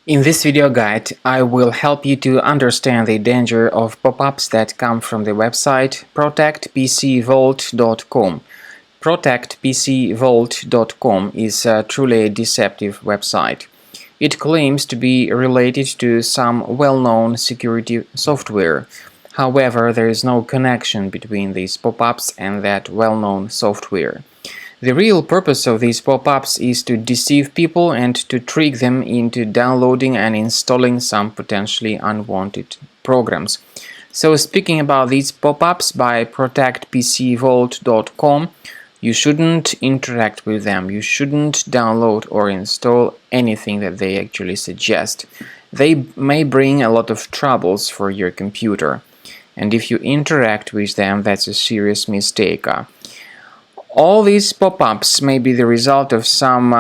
In this video guide, I will help you to understand the danger of pop-ups that come from the website Protectpcvaultcom. Protectpcvaultcom is truly a deceptive website. It claims to be related to some well-known security software. However, there is no connection between these pop-ups and that well-known software. The real purpose of these pop-ups is to deceive people and to trick them into downloading and installing some potentially unwanted programs. So speaking about these pop-ups by protectpcvault.com, you shouldn't interact with them, you shouldn't download or install anything that they actually suggest. They may bring a lot of troubles for your computer, and if you interact with them, that's a serious mistake. All these pop-ups may be the result of some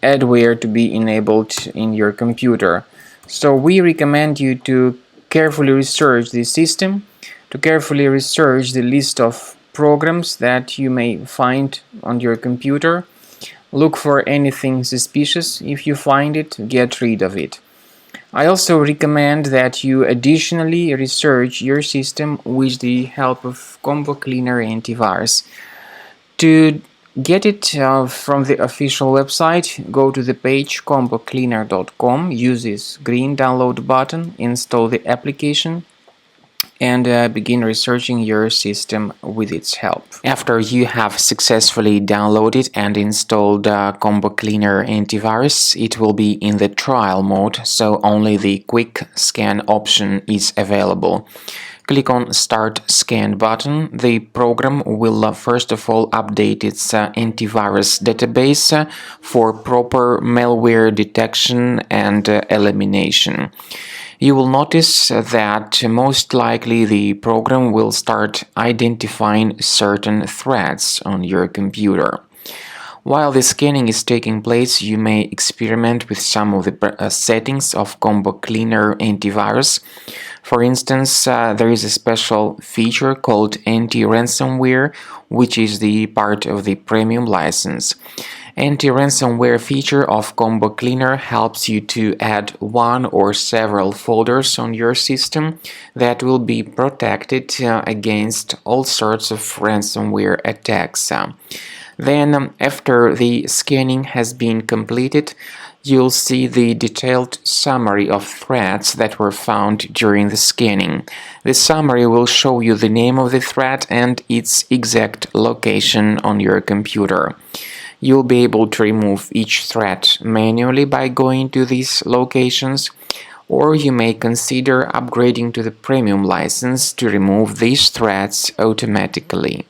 adware to be enabled in your computer. So we recommend you to carefully research the system, to carefully research the list of programs that you may find on your computer. Look for anything suspicious. If you find it, get rid of it. I also recommend that you additionally research your system with the help of Combo Cleaner Antivirus. To get it from the official website, go to the page combocleaner.com, use this green download button, install the application, and begin researching your system with its help. After you have successfully downloaded and installed Combo Cleaner Antivirus, it will be in the trial mode, so only the quick scan option is available. Click on Start Scan button. The program will first of all update its antivirus database for proper malware detection and elimination. You will notice that most likely the program will start identifying certain threats on your computer. While the scanning is taking place, you may experiment with some of the settings of Combo Cleaner Antivirus. For instance, there is a special feature called anti-ransomware, which is the part of the premium license. Anti-ransomware feature of Combo Cleaner helps you to add one or several folders on your system that will be protected against all sorts of ransomware attacks. Then, after the scanning has been completed, you'll see the detailed summary of threats that were found during the scanning. The summary will show you the name of the threat and its exact location on your computer. You'll be able to remove each threat manually by going to these locations, or you may consider upgrading to the premium license to remove these threats automatically.